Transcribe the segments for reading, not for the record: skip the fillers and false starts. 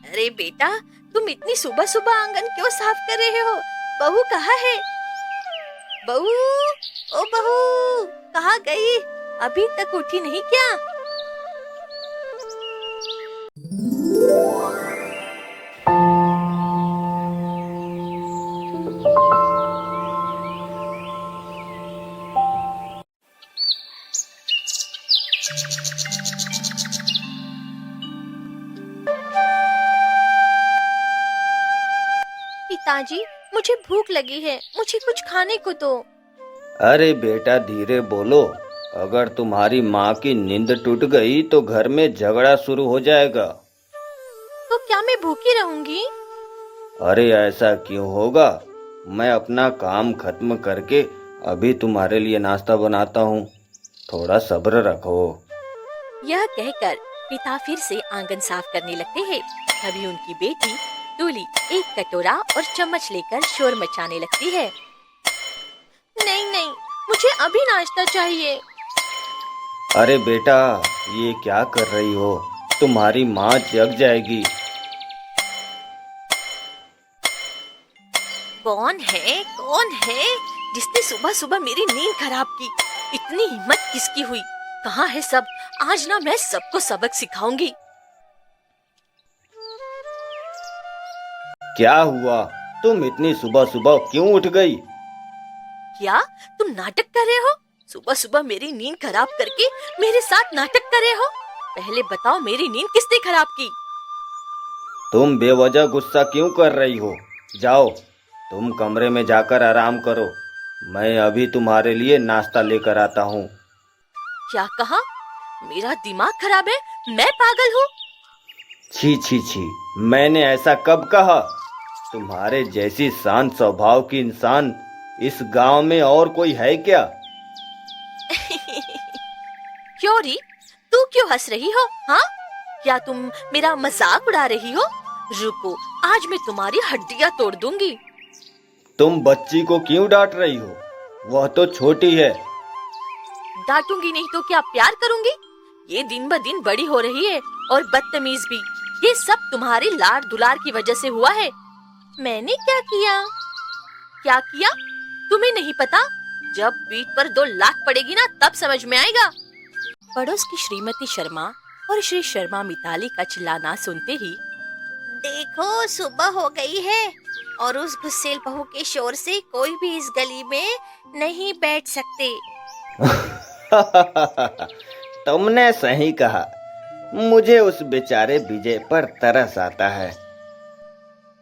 अरे बेटा, तुम इतनी सुबह सुबह आंगन क्यों साफ कर रहे हो? बहू कहाँ है? बहू, ओ बहू, कहाँ गई? अभी तक उठी नहीं क्या? पिताजी, मुझे भूख लगी है, मुझे कुछ खाने को दो। अरे बेटा धीरे बोलो। अगर तुम्हारी माँ की नींद टूट गई तो घर में झगड़ा शुरू हो जाएगा। तो क्या मैं भूखी रहूंगी? अरे ऐसा क्यों होगा? मैं अपना काम खत्म करके अभी तुम्हारे लिए नाश्ता बनाता हूँ। थोड़ा सब्र रखो। यह कहकर पिता फिर से आंगन साफ करने लगते हैं। तभी उनकी बेटी टूली एक कटोरा और चम्मच लेकर शोर मचाने लगती है। नहीं नहीं, मुझे अभी नाश्ता चाहिए। अरे बेटा, ये क्या कर रही हो? तुम्हारी माँ जग जाएगी। कौन है जिसने सुबह सुबह मेरी नींद खराब की? इतनी हिम्मत किसकी हुई? कहाँ है सब? आज ना मैं सबको सबक सिखाऊंगी। क्या हुआ? तुम इतनी सुबह सुबह क्यों उठ गई? क्या तुम नाटक कर रहे हो? सुबह सुबह मेरी नींद खराब करके मेरे साथ नाटक कर रहे हो? पहले बताओ, मेरी नींद किसने खराब की? तुम बेवजह गुस्सा क्यों कर रही हो? जाओ, तुम कमरे में जाकर आराम करो। मैं अभी तुम्हारे लिए नाश्ता लेकर आता हूँ। क्या कहा? मेरा दिमाग खराब है? मैं पागल हूँ? छी छी छी, मैंने ऐसा कब कहा? तुम्हारे जैसी शांत स्वभाव की इंसान इस गांव में और कोई है क्या? क्यों री, तू क्यों हंस रही हो? हाँ, क्या तुम मेरा मजाक उड़ा रही हो? रुको, आज मैं तुम्हारी हड्डियां तोड़ दूंगी। तुम बच्ची को क्यों डांट रही हो? वह तो छोटी है। डांटूंगी नहीं तो क्या प्यार करूंगी? ये दिन ब दिन बड़ी हो रही है और बदतमीज भी। ये सब तुम्हारी लाड दुलार की वजह से हुआ है। मैंने क्या किया? क्या किया? तुम्हें नहीं पता? जब पीठ पर 2 लाख पड़ेगी ना, तब समझ में आएगा। पड़ोस की श्रीमती शर्मा और श्री शर्मा मिताली का चिल्लाना सुनते ही, देखो सुबह हो गई है और उस गुस्सेल बहू के शोर से कोई भी इस गली में नहीं बैठ सकते। तुमने सही कहा। मुझे उस बेचारे विजय पर तरस आता है।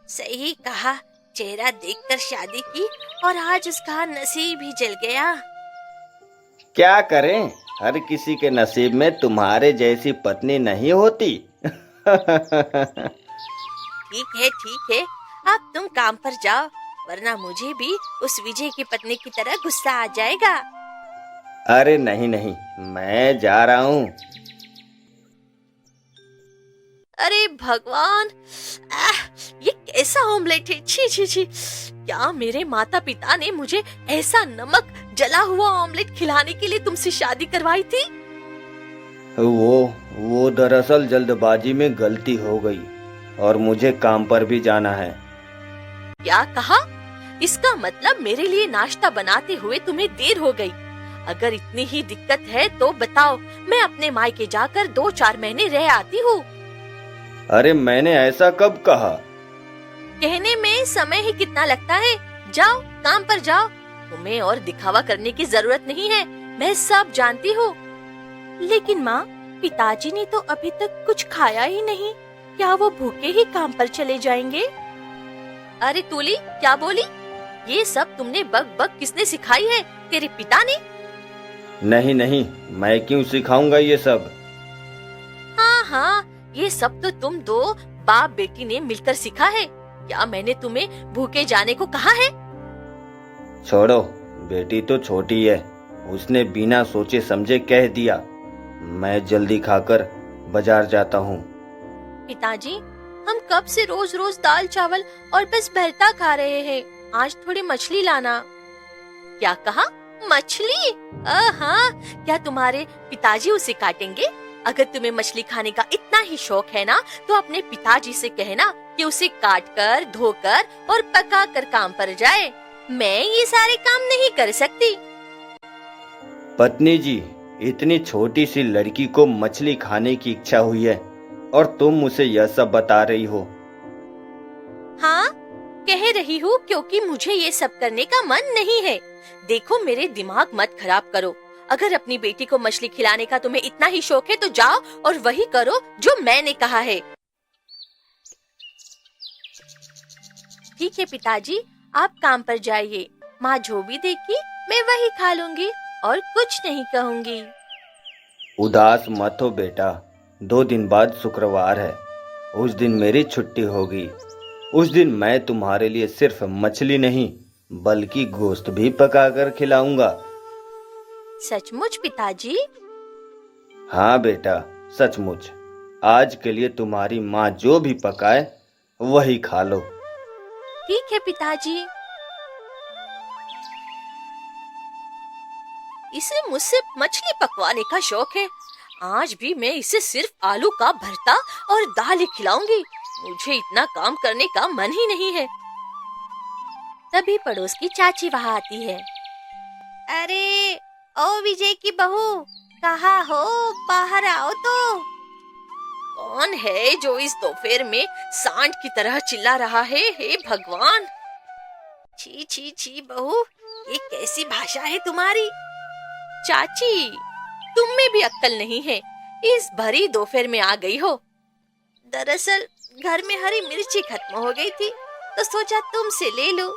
सही कहा। चेहरा देखकर शादी की और आज उसका नसीब ही जल गया। क्या करें, हर किसी के नसीब में तुम्हारे जैसी पत्नी नहीं होती। ठीक है, अब तुम काम पर जाओ, वरना मुझे भी उस विजय की पत्नी की तरह गुस्सा आ जाएगा। अरे नहीं नहीं, मैं जा रहा हूँ। अरे भगवान, ये कैसा ऑमलेट है? छी छी छी, क्या मेरे माता पिता ने मुझे ऐसा नमक जला हुआ ऑमलेट खिलाने के लिए तुमसे शादी करवाई थी? वो दरअसल जल्दबाजी में गलती हो गई और मुझे काम पर भी जाना है। क्या कहा? इसका मतलब मेरे लिए नाश्ता बनाते हुए तुम्हें देर हो गई। अगर इतनी ही दिक्कत है तो बताओ, मैं अपने मायके जाकर 2-4 महीने रह आती हूँ। अरे मैंने ऐसा कब कहा? कहने में समय ही कितना लगता है। जाओ, काम पर जाओ। तुम्हें और दिखावा करने की जरूरत नहीं है, मैं सब जानती हूँ। लेकिन माँ, पिताजी ने तो अभी तक कुछ खाया ही नहीं। क्या वो भूखे ही काम पर चले जाएंगे? अरे तूली, क्या बोली? ये सब तुमने बक बक किसने सिखाई है? तेरे पिता ने? नहीं नहीं, मैं क्यों सिखाऊंगा ये सब? हाँ, ये सब तो तुम 2 बाप बेटी ने मिलकर सीखा है। क्या मैंने तुम्हें भूखे जाने को कहा है? छोड़ो, बेटी तो छोटी है, उसने बिना सोचे समझे कह दिया। मैं जल्दी खाकर बाजार जाता हूँ। पिताजी, हम कब से रोज रोज दाल चावल और बस भरता खा रहे हैं। आज थोड़ी मछली लाना। क्या कहा? मछली? हाँ, क्या तुम्हारे पिताजी उसे काटेंगे? अगर तुम्हें मछली खाने का इतना ही शौक है ना, तो अपने पिताजी से कहना कि उसे काट कर, धोकर और पका कर काम पर जाए। मैं ये सारे काम नहीं कर सकती। पत्नी जी, इतनी छोटी सी लड़की को मछली खाने की इच्छा हुई है और तुम उसे यह सब बता रही हो। हाँ, कह रही हूँ क्योंकि मुझे ये सब करने का मन नहीं है। देखो, मेरे दिमाग मत खराब करो। अगर अपनी बेटी को मछली खिलाने का तुम्हें इतना ही शौक है तो जाओ और वही करो जो मैंने कहा है। ठीक है पिताजी, आप काम पर जाइए। माँ जो भी देगी मैं वही खा लूंगी और कुछ नहीं कहूंगी। उदास मत हो बेटा, 2 दिन बाद शुक्रवार है। उस दिन मेरी छुट्टी होगी। उस दिन मैं तुम्हारे लिए सिर्फ मछली नहीं बल्कि गोश्त भी पकाकर खिलाऊंगा। सचमुच पिताजी? हाँ बेटा, सचमुच। आज के लिए तुम्हारी माँ जो भी पकाए वही खा लो। ठीक है पिताजी। इसे मुझसे मछली पकवाने का शौक है। आज भी मैं इसे सिर्फ आलू का भरता और दाल ही खिलाऊंगी। मुझे इतना काम करने का मन ही नहीं है। तभी पड़ोस की चाची वहाँ आती है। अरे ओ विजय की बहू, कहाँ हो? बाहर आओ तो। कौन है जो इस दोपहर में सांड की तरह चिल्ला रहा है? हे भगवान! छी छी छी बहू, ये कैसी भाषा है तुम्हारी? चाची, तुम में भी अक्ल नहीं है। इस भरी दोपहर में आ गई हो। दरअसल घर में हरी मिर्ची खत्म हो गई थी तो सोचा तुमसे ले लो।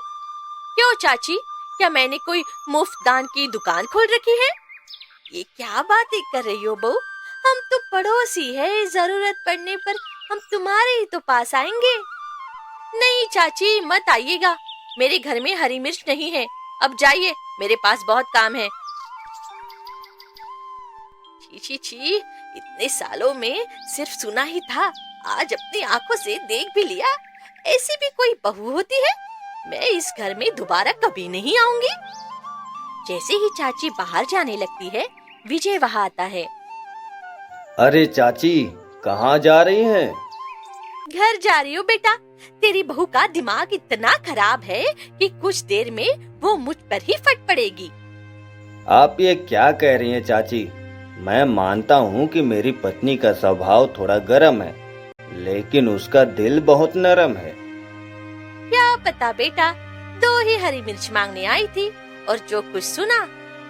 क्यों चाची, क्या मैंने कोई मुफ्त दान की दुकान खोल रखी है? ये क्या बातें कर रही हो बहू? हम तो पड़ोसी है, जरूरत पड़ने पर हम तुम्हारे ही तो पास आएंगे। नहीं चाची, मत आइएगा। मेरे घर में हरी मिर्च नहीं है। अब जाइए, मेरे पास बहुत काम है। छी छी छी, इतने सालों में सिर्फ सुना ही था, आज अपनी आंखों से देख भी लिया। ऐसी भी कोई बहू होती है? मैं इस घर में दोबारा कभी नहीं आऊंगी। जैसे ही चाची बाहर जाने लगती है, विजय वहाँ आता है। अरे चाची, कहाँ जा रही हैं? घर जा रही हूँ बेटा। तेरी बहू का दिमाग इतना खराब है कि कुछ देर में वो मुझ पर ही फट पड़ेगी। आप ये क्या कह रही हैं चाची? मैं मानता हूँ कि मेरी पत्नी का स्वभाव थोड़ा गर्म है, लेकिन उसका दिल बहुत नरम है। क्या पता बेटा, 2 ही हरी मिर्च मांगने आई थी और जो कुछ सुना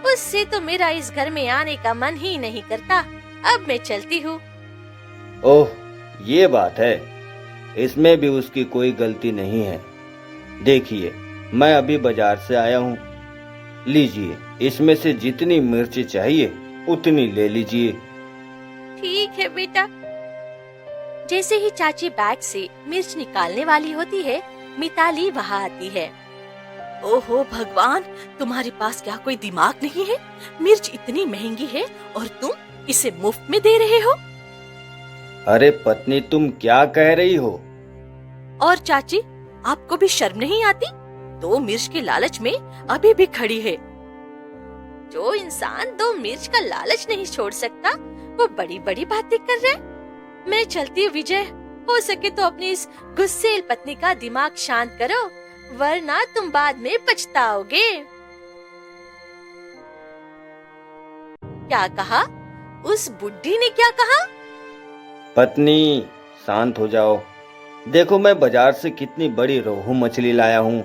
उससे तो मेरा इस घर में आने का मन ही नहीं करता। अब मैं चलती हूँ। ओह, ये बात है। इसमें भी उसकी कोई गलती नहीं है। देखिए, मैं अभी बाजार से आया हूँ। लीजिए, इसमें से जितनी मिर्ची चाहिए उतनी ले लीजिए। ठीक है बेटा। जैसे ही चाची बैग से मिर्च निकालने वाली होती है, मिताली वहाँ आती है। ओहो भगवान, तुम्हारे पास क्या कोई दिमाग नहीं है? मिर्च इतनी महंगी है और तुम इसे मुफ्त में दे रहे हो। अरे पत्नी, तुम क्या कह रही हो? और चाची, आपको भी शर्म नहीं आती? 2 मिर्च के लालच में अभी भी खड़ी है। जो इंसान 2 मिर्च का लालच नहीं छोड़ सकता, वो बड़ी बड़ी बातें कर रहा है। मैं चलती हूँ विजय। हो सके तो अपनी इस गुस्सेल पत्नी का दिमाग शांत करो, वरना तुम बाद में पछताओगे। क्या कहा? उस बुड्ढी ने क्या कहा? पत्नी, शांत हो जाओ। देखो, मैं बाजार से कितनी बड़ी रोहू मछली लाया हूँ।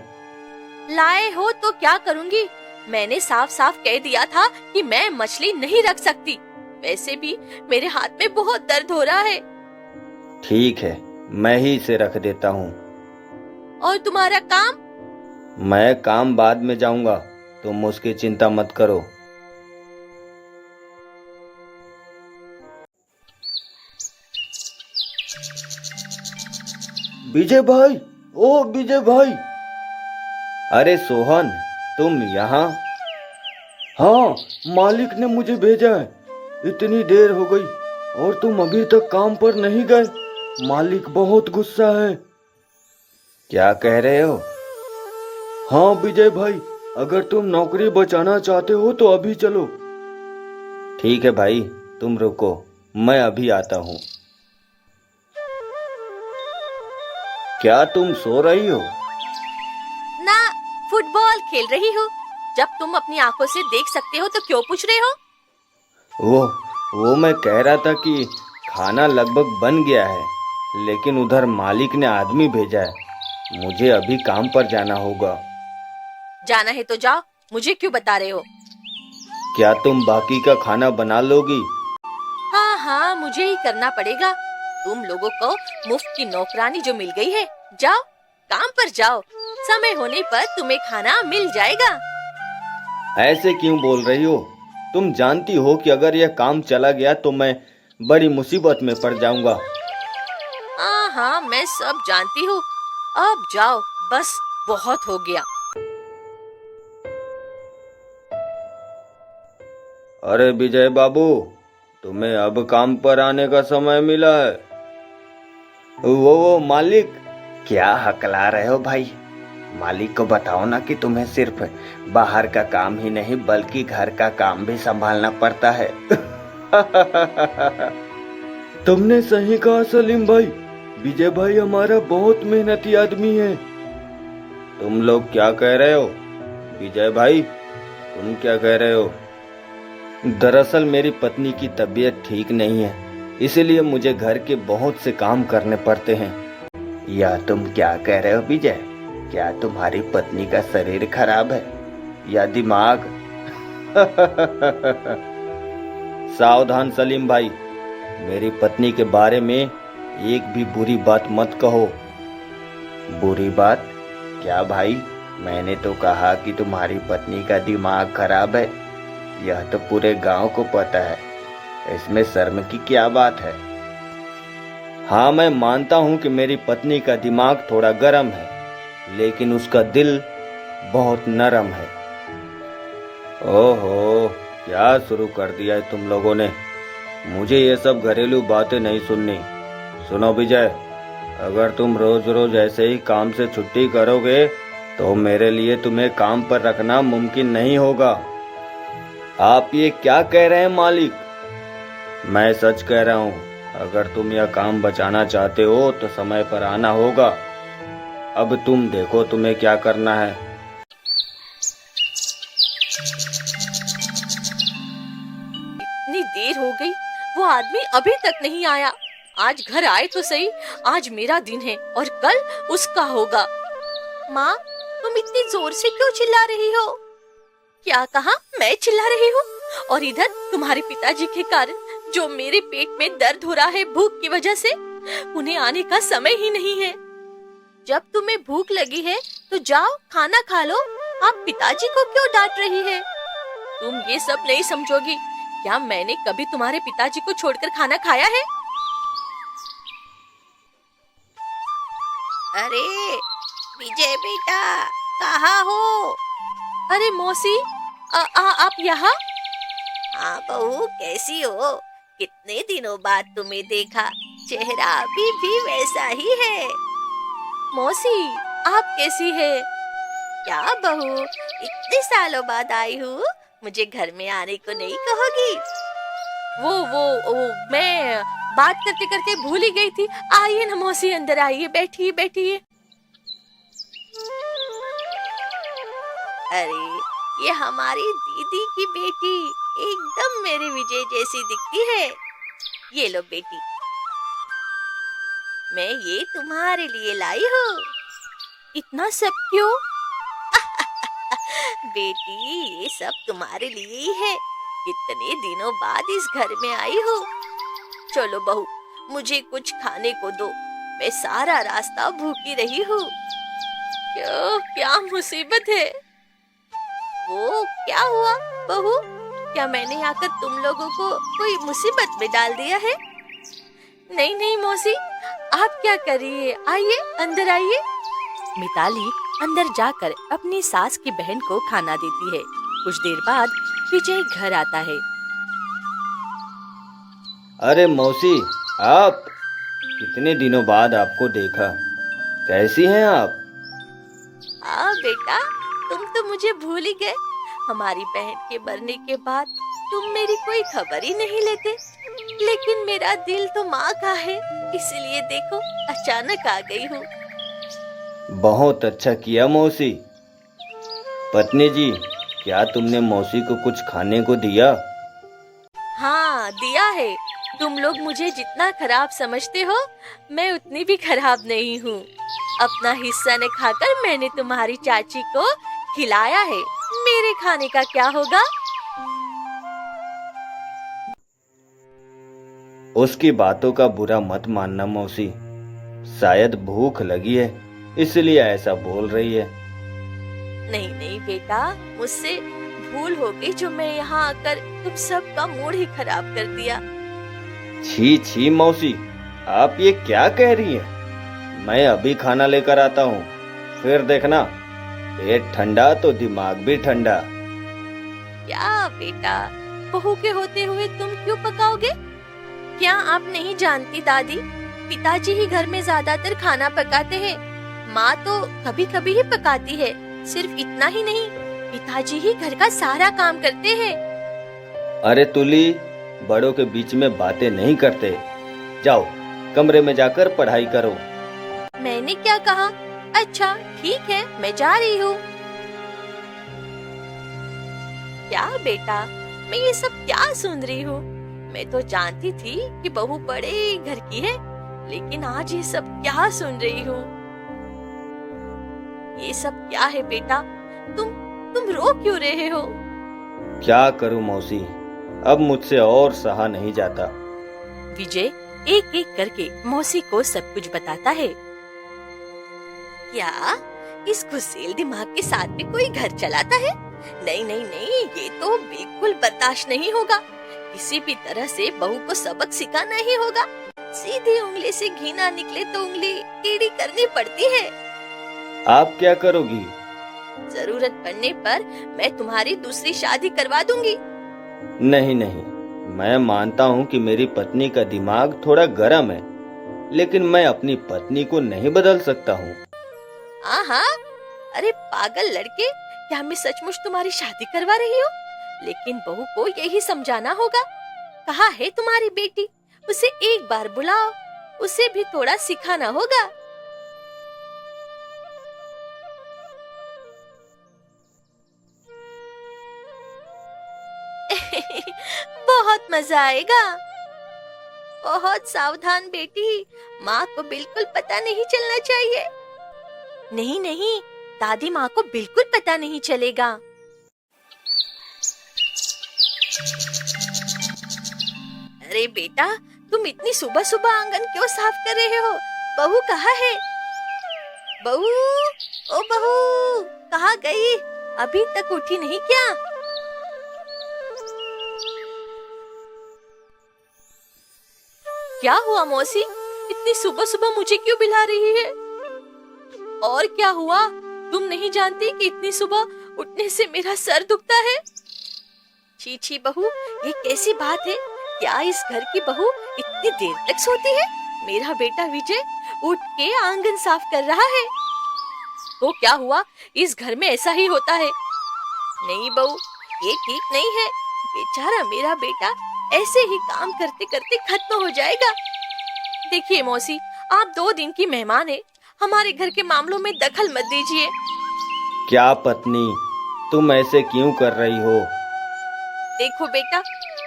लाए हो तो क्या करूँगी? मैंने साफ साफ कह दिया था कि मैं मछली नहीं रख सकती। वैसे भी मेरे हाथ में बहुत दर्द हो रहा है। ठीक है, मैं ही इसे रख देता हूँ। और तुम्हारा काम? मैं काम बाद में जाऊंगा, तुम उसकी चिंता मत करो। विजय भाई, ओ विजय भाई! अरे सोहन, तुम यहाँ? हाँ, मालिक ने मुझे भेजा है। इतनी देर हो गई और तुम अभी तक काम पर नहीं गए। मालिक बहुत गुस्सा है। क्या कह रहे हो? हाँ विजय भाई, अगर तुम नौकरी बचाना चाहते हो तो अभी चलो। ठीक है भाई, तुम रुको, मैं अभी आता हूँ। क्या तुम सो रही हो? ना, फुटबॉल खेल रही हूँ। जब तुम अपनी आंखों से देख सकते हो तो क्यों पूछ रहे हो? वो मैं कह रहा था कि खाना लगभग बन गया है, लेकिन उधर मालिक ने आदमी भेजा है। मुझे अभी काम पर जाना होगा। जाना है तो जाओ, मुझे क्यों बता रहे हो? क्या तुम बाकी का खाना बना लोगी? हाँ हाँ, मुझे ही करना पड़ेगा। तुम लोगों को मुफ्त की नौकरानी जो मिल गई है। जाओ, काम पर जाओ। समय होने पर तुम्हें खाना मिल जाएगा। ऐसे क्यों बोल रही हो? तुम जानती हो कि अगर यह काम चला गया तो मैं बड़ी मुसीबत में पड़ जाऊंगा। हाँ हाँ, मैं सब जानती हूँ। अब जाओ, बस बहुत हो गया। अरे विजय बाबू, तुम्हें अब काम पर आने का समय मिला है। वो मालिक, क्या हकला रहे हो भाई? मालिक को बताओ ना कि तुम्हें सिर्फ बाहर का काम ही नहीं बल्कि घर का काम भी संभालना पड़ता है। तुमने सही कहा सलीम भाई। विजय भाई हमारा बहुत मेहनती आदमी है। तुम लोग क्या कह रहे हो? विजय भाई, तुम क्या कह रहे हो? दरअसल मेरी पत्नी की तबीयत ठीक नहीं है, इसीलिए मुझे घर के बहुत से काम करने पड़ते हैं। या तुम क्या कह रहे हो विजय? क्या तुम्हारी पत्नी का शरीर खराब है या दिमाग? सावधान सलीम भाई, मेरी पत्नी के बारे में एक भी बुरी बात मत कहो। बुरी बात? क्या भाई, मैंने तो कहा कि तुम्हारी पत्नी का दिमाग खराब है। यह तो पूरे गांव को पता है। इसमें शर्म की क्या बात है? हाँ, मैं मानता हूँ कि मेरी पत्नी का दिमाग थोड़ा गर्म है, लेकिन उसका दिल बहुत नरम है। ओहो, क्या शुरू कर दिया है तुम लोगों ने। मुझे ये सब घरेलू बातें नहीं सुननी। सुनो विजय, अगर तुम रोज रोज ऐसे ही काम से छुट्टी करोगे तो मेरे लिए तुम्हें काम पर रखना मुमकिन नहीं होगा। आप ये क्या कह रहे हैं मालिक? मैं सच कह रहा हूँ। अगर तुम यह काम बचाना चाहते हो तो समय पर आना होगा। अब तुम देखो तुम्हें क्या करना है। इतनी देर हो गई, वो आदमी अभी तक नहीं आया। आज घर आए तो सही। आज मेरा दिन है और कल उसका होगा। माँ, तुम इतनी जोर से क्यों चिल्ला रही हो? क्या कहा? मैं चिल्ला रही हूँ? और इधर तुम्हारे पिताजी के कारण जो मेरे पेट में दर्द हो रहा है भूख की वजह से, उन्हें आने का समय ही नहीं है। जब तुम्हें भूख लगी है तो जाओ खाना खा लो। आप पिताजी को क्यों डांट रही है? तुम ये सब नहीं समझोगी। क्या मैंने कभी तुम्हारे पिताजी को छोड़कर खाना खाया है? अरे विजय बेटा, कहाँ हो? अरे मौसी, आप यहाँ? हाँ बहू, कैसी हो? कितने दिनों बाद तुम्हें देखा। चेहरा अभी भी वैसा ही है। मौसी, आप कैसी है? क्या बहू, इतने सालों बाद आई हूँ, मुझे घर में आने को नहीं कहोगी? वो मैं बात करते करते भूल ही गई थी। आइए ना मौसी, अंदर आइए, बैठिए बैठिए। अरे, ये हमारी दीदी की बेटी एकदम मेरे विजय जैसी दिखती है। ये लो बेटी, मैं ये तुम्हारे लिए लाई हूँ। इतना सब क्यों? बेटी, ये सब तुम्हारे लिए ही है। इतने दिनों बाद इस घर में आई हो। चलो बहू, मुझे कुछ खाने को दो। मैं सारा रास्ता भूखी रही हूँ। क्यों, क्या मुसीबत है? वो क्या हुआ बहू? क्या मैंने आकर तुम लोगों को कोई मुसीबत में डाल दिया है? नहीं नहीं मौसी, आप क्या कर रही है? आइए, अंदर आइए। मिताली अंदर जाकर अपनी सास की बहन को खाना देती है। कुछ देर बाद विजय घर आता है। अरे मौसी, आप! कितने दिनों बाद आपको देखा। कैसी हैं आप? हाँ बेटा, तुम तो मुझे भूल ही गए। हमारी बहन के मरने के बाद तुम मेरी कोई खबर ही नहीं लेते। लेकिन मेरा दिल तो माँ का है, इसलिए देखो अचानक आ गई हूँ। बहुत अच्छा किया मौसी। पत्नी जी, क्या तुमने मौसी को कुछ खाने को दिया? हाँ दिया है। तुम लोग मुझे जितना खराब समझते हो, मैं उतनी भी खराब नहीं हूँ। अपना हिस्सा न खाकर मैंने तुम्हारी चाची को खिलाया है, मेरे खाने का क्या होगा? उसकी बातों का बुरा मत मानना मौसी। शायद भूख लगी है, इसलिए ऐसा बोल रही है। नहीं नहीं बेटा, मुझसे भूल हो गई जो मैं यहाँ आकर तुम सबका मूड ही खराब कर दिया। छी छी मौसी, आप ये क्या कह रही हैं? मैं अभी खाना लेकर आता हूँ, फिर देखना, पेट ठंडा तो दिमाग भी ठंडा। क्या बेटा, बहू के होते हुए तुम क्यों पकाओगे? क्या आप नहीं जानती दादी, पिताजी ही घर में ज्यादातर खाना पकाते हैं। माँ तो कभी कभी ही पकाती है। सिर्फ इतना ही नहीं, पिताजी ही घर का सारा काम करते हैं। अरे तुली, बड़ों के बीच में बातें नहीं करते। जाओ, कमरे में जाकर पढ़ाई करो। मैंने क्या कहा? अच्छा ठीक है, मैं जा रही हूँ। क्या बेटा, मैं ये सब क्या सुन रही हूँ? मैं तो जानती थी कि बहू बड़े घर की है, लेकिन आज ये सब क्या सुन रही हूँ? ये सब क्या है बेटा? तुम रो क्यों रहे हो? क्या करूं मौसी, अब मुझसे और सहा नहीं जाता। विजय एक एक करके मौसी को सब कुछ बताता है। क्या इस गुस्सेल दिमाग के साथ में कोई घर चलाता है? नहीं नहीं नहीं, ये तो बिल्कुल बर्दाश्त नहीं होगा। किसी भी तरह से बहू को सबक सिखाना ही होगा। सीधी उंगली से घी ना निकले तो उंगली टेढ़ी करनी पड़ती है। आप क्या करोगी? जरूरत पड़ने पर मैं तुम्हारी दूसरी शादी करवा दूंगी। नहीं नहीं, मैं मानता हूँ कि मेरी पत्नी का दिमाग थोड़ा गर्म है, लेकिन मैं अपनी पत्नी को नहीं बदल सकता हूँ। हाँ, अरे पागल लड़के, क्या मैं सचमुच तुम्हारी शादी करवा रही हूँ? लेकिन बहू को यही समझाना होगा। कहाँ है तुम्हारी बेटी? उसे एक बार बुलाओ, उसे भी थोड़ा सिखाना होगा। बहुत मजा आएगा। बहुत सावधान बेटी, माँ को बिल्कुल पता नहीं चलना चाहिए। नहीं नहीं, दादी माँ को बिल्कुल पता नहीं चलेगा। अरे बेटा, तुम इतनी सुबह सुबह आंगन क्यों साफ कर रहे हो? बहू कहाँ है? बहू, ओ बहू, कहाँ गई? अभी तक उठी नहीं क्या? क्या हुआ मौसी? इतनी सुबह सुबह मुझे क्यों बुला रही है? और क्या हुआ? तुम नहीं जानती कि इतनी सुबह उठने से मेरा सर दुखता है? छी छी बहू, ये कैसी बात है? क्या इस घर की बहू इतनी देर तक सोती है? मेरा बेटा विजय उठ के आंगन साफ कर रहा है। तो क्या हुआ? इस घर में ऐसा ही होता है। नहीं बहू, ये ठीक नहीं है। बेचारा मेरा बेटा ऐसे ही काम करते करते खत्म हो जाएगा। देखिए मौसी, आप 2 दिन की मेहमान हैं, हमारे घर के मामलों में दखल मत दीजिए। क्या पत्नी, तुम ऐसे क्यों कर रही हो? देखो बेटा,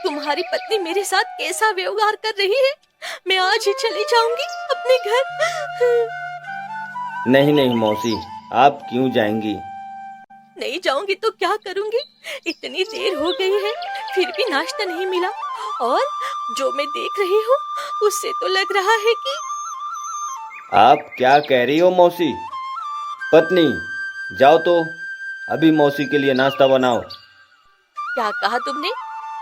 तुम्हारी पत्नी मेरे साथ कैसा व्यवहार कर रही है। मैं आज ही चली जाऊंगी अपने घर। नहीं नहीं मौसी, आप क्यों जाएंगी? नहीं जाऊंगी तो क्या करूंगी? इतनी देर हो गई है, फिर भी नाश्ता नहीं मिला, और जो मैं देख रही हूँ उससे तो लग रहा है कि आप क्या कह रही हो मौसी? पत्नी, जाओ तो अभी मौसी के लिए नाश्ता बनाओ। क्या कहा तुमने?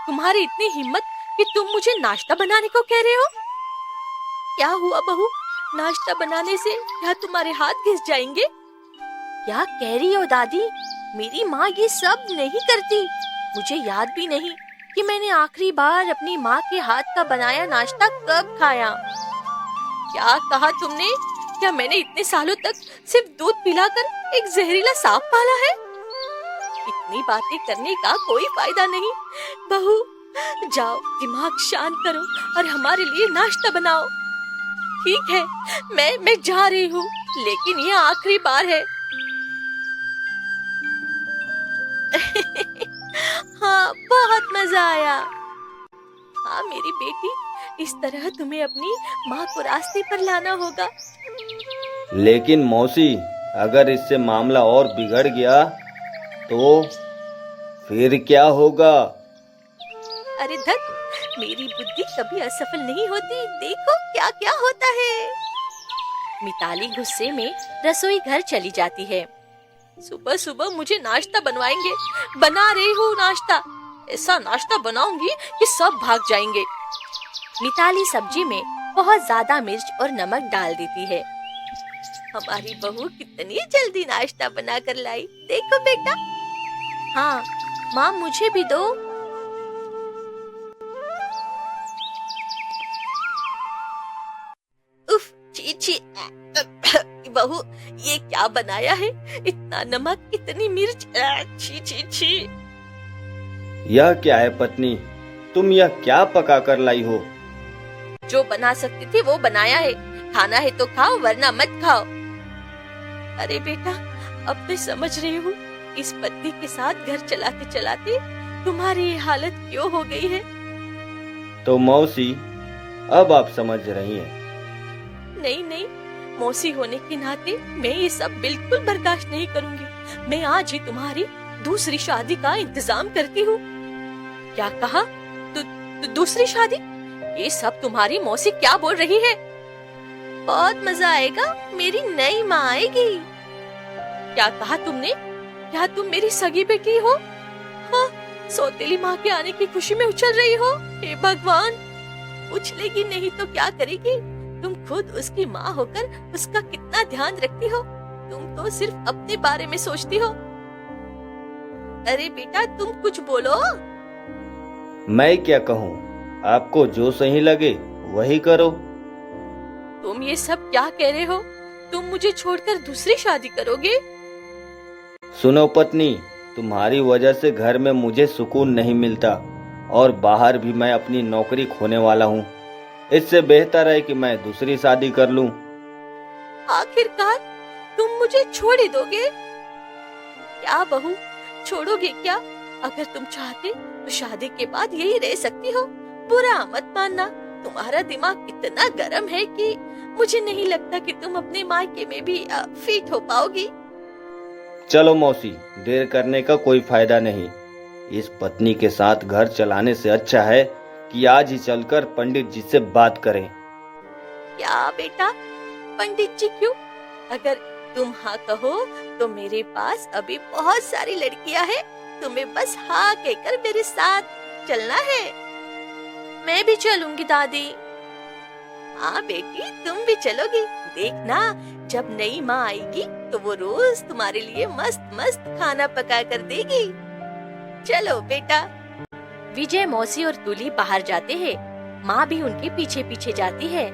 तुम्हारी इतनी हिम्मत कि तुम मुझे नाश्ता बनाने को कह रहे हो? क्या हुआ बहू, नाश्ता बनाने से क्या तुम्हारे हाथ घिस जाएंगे? क्या कह रही हो दादी? मेरी माँ ये सब नहीं करती। मुझे याद भी नहीं कि मैंने आखिरी बार अपनी माँ के हाथ का बनाया नाश्ता कब खाया। क्या कहा तुमने? क्या मैंने इतने सालों तक सिर्फ दूध पिलाकर एक जहरीला सांप पाला है? इतनी बातें करने का कोई फायदा नहीं। बहू, जाओ दिमाग शांत करो और हमारे लिए नाश्ता बनाओ। ठीक है, मैं जा रही हूँ, लेकिन ये आखिरी बार है। हाँ, बहुत मजा आया। हाँ मेरी बेटी, इस तरह तुम्हें अपनी माँ को रास्ते पर लाना होगा। लेकिन मौसी, अगर इससे मामला और बिगड़ गया तो फिर क्या होगा? अरे धत, मेरी बुद्धि कभी असफल नहीं होती, देखो क्या क्या होता है। मिताली गुस्से में रसोई घर चली जाती है। सुबह सुबह मुझे नाश्ता बनवाएंगे, बना रही हूँ नाश्ता। ऐसा नाश्ता बनाऊंगी कि सब भाग जाएंगे। मिताली सब्जी में बहुत ज्यादा मिर्च और नमक डाल देती है। हमारी बहू कितनी जल्दी नाश्ता बना कर लाई, देखो बेटा। हाँ माँ, मुझे भी दो। उफ, छी छी। बहू, ये क्या बनाया है? इतना नमक, इतनी मिर्च, छी छी छी। यह क्या है पत्नी? तुम यह क्या पका कर लाई हो? जो बना सकती थी वो बनाया है। खाना है तो खाओ, वरना मत खाओ। अरे बेटा, अब मैं समझ रही हूँ इस पत्नी के साथ घर चलाते चलाते तुम्हारी ये हालत क्यों हो गई है। तो मौसी, अब आप समझ रही हैं। नहीं नहीं, मौसी होने के नाते मैं ये सब बिल्कुल बर्दाश्त नहीं करूंगी। मैं आज ही तुम्हारी दूसरी शादी का इंतजाम करती हूँ। क्या कहा? दूसरी शादी? ये सब तुम्हारी मौसी क्या बोल रही है? बहुत मजा आएगा, मेरी नई माँ आएगी। क्या कहा तुमने? क्या तुम मेरी सगी बेटी हो? हाँ, सौतेली माँ के आने की खुशी में उछल रही हो? हे भगवान, उछलेगी नहीं तो क्या करेगी? तुम खुद उसकी माँ होकर उसका कितना ध्यान रखती हो। तुम तो सिर्फ अपने बारे में सोचती हो। अरे बेटा, तुम कुछ बोलो। मैं क्या कहूँ? आपको जो सही लगे वही करो। तुम ये सब क्या कह रहे हो? तुम मुझे छोड़कर दूसरी शादी करोगे? सुनो पत्नी, तुम्हारी वजह से घर में मुझे सुकून नहीं मिलता और बाहर भी मैं अपनी नौकरी खोने वाला हूँ। इससे बेहतर है कि मैं दूसरी शादी कर लूँ। आखिरकार तुम मुझे छोड़ ही दोगे? क्या बहू, छोड़ोगे क्या? अगर तुम चाहते तो शादी के बाद यही रह सकती हो। बुरा मत मानना, तुम्हारा दिमाग इतना गर्म है कि मुझे नहीं लगता कि तुम अपने मायके में भी फिट हो पाओगी। चलो मौसी, देर करने का कोई फायदा नहीं। इस पत्नी के साथ घर चलाने से अच्छा है कि आज ही चलकर पंडित जी से बात करें। क्या बेटा, पंडित जी क्यों? अगर तुम हाँ कहो तो मेरे पास अभी बहुत सारी लड़कियां हैं। तुम्हें बस हाँ कहकर मेरे साथ चलना है। मैं भी चलूंगी दादी। हाँ बेटी, तुम भी चलोगी। देखना, जब नई माँ आएगी तो वो रोज तुम्हारे लिए मस्त मस्त खाना पका कर देगी। चलो बेटा। विजय मौसी और तुली बाहर जाते हैं। माँ भी उनके पीछे पीछे जाती है।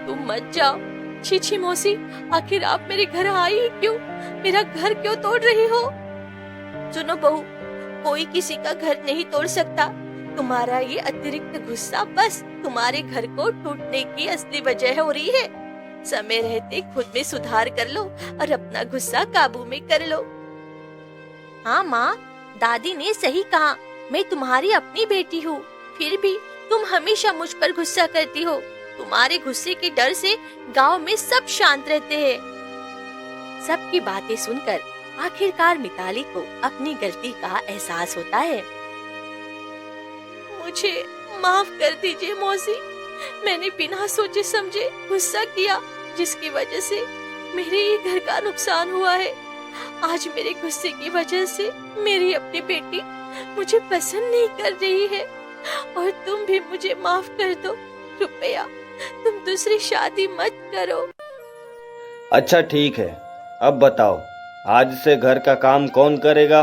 तुम मत जाओ। छी छी मौसी, आखिर आप मेरे घर आई ही क्यों? मेरा घर क्यों तोड़ रही हो? सुनो बहू, कोई किसी का घर नहीं तोड़ सकता। तुम्हारा ये अतिरिक्त गुस्सा बस तुम्हारे घर को टूटने की असली वजह हो रही है। समय रहते खुद में सुधार कर लो और अपना गुस्सा काबू में कर लो। हाँ माँ, दादी ने सही कहा। मैं तुम्हारी अपनी बेटी हूँ, फिर भी तुम हमेशा मुझ पर गुस्सा करती हो। तुम्हारे गुस्से के डर से गांव में सब शांत रहते हैं। सबकी बातें सुनकर आखिरकार मिताली को अपनी गलती का एहसास होता है। मुझे माफ कर दीजिए मौसी, मैंने बिना सोचे समझे गुस्सा किया, जिसकी वजह से मेरे ही घर का नुकसान हुआ है। आज मेरे गुस्से की वजह से मेरी अपनी बेटी मुझे पसंद नहीं कर रही है और तुम भी मुझे माफ कर दो। रुपया, तुम दूसरी शादी मत करो। अच्छा ठीक है, अब बताओ, आज से घर का काम कौन करेगा?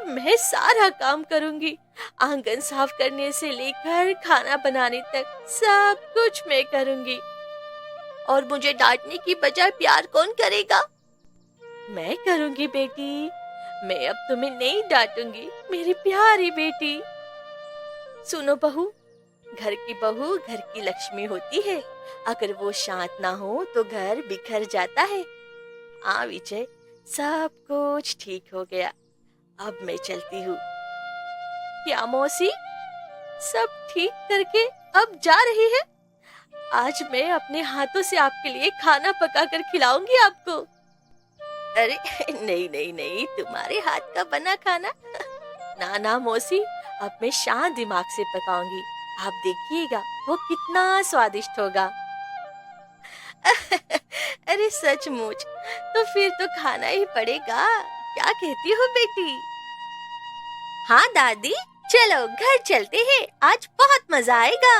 मैं सारा काम करूंगी। आंगन साफ करने से लेकर खाना बनाने तक सब कुछ मैं करूंगी। और मुझे डांटने की बजाय प्यार कौन करेगा? मैं करूंगी बेटी। मैं अब तुम्हें नहीं डांटूंगी मेरी प्यारी बेटी। सुनो बहू, घर की बहू घर की लक्ष्मी होती है। अगर वो शांत ना हो तो घर बिखर जाता है। हाँ विजय, सब कुछ ठीक हो गया। अब मैं चलती हूँ। क्या मौसी, सब ठीक करके अब जा रही है? आज मैं अपने हाथों से आपके लिए खाना पका कर खिलाऊंगी आपको। अरे नहीं नहीं नहीं, तुम्हारे हाथ का बना खाना? ना ना मौसी, अब मैं शांत दिमाग से पकाऊंगी। आप देखिएगा वो कितना स्वादिष्ट होगा। अरे सचमुच, तो फिर तो खाना ही पड़ेगा। क्या कहती हो बेटी? हाँ दादी, चलो घर चलते हैं, आज बहुत मजा आएगा।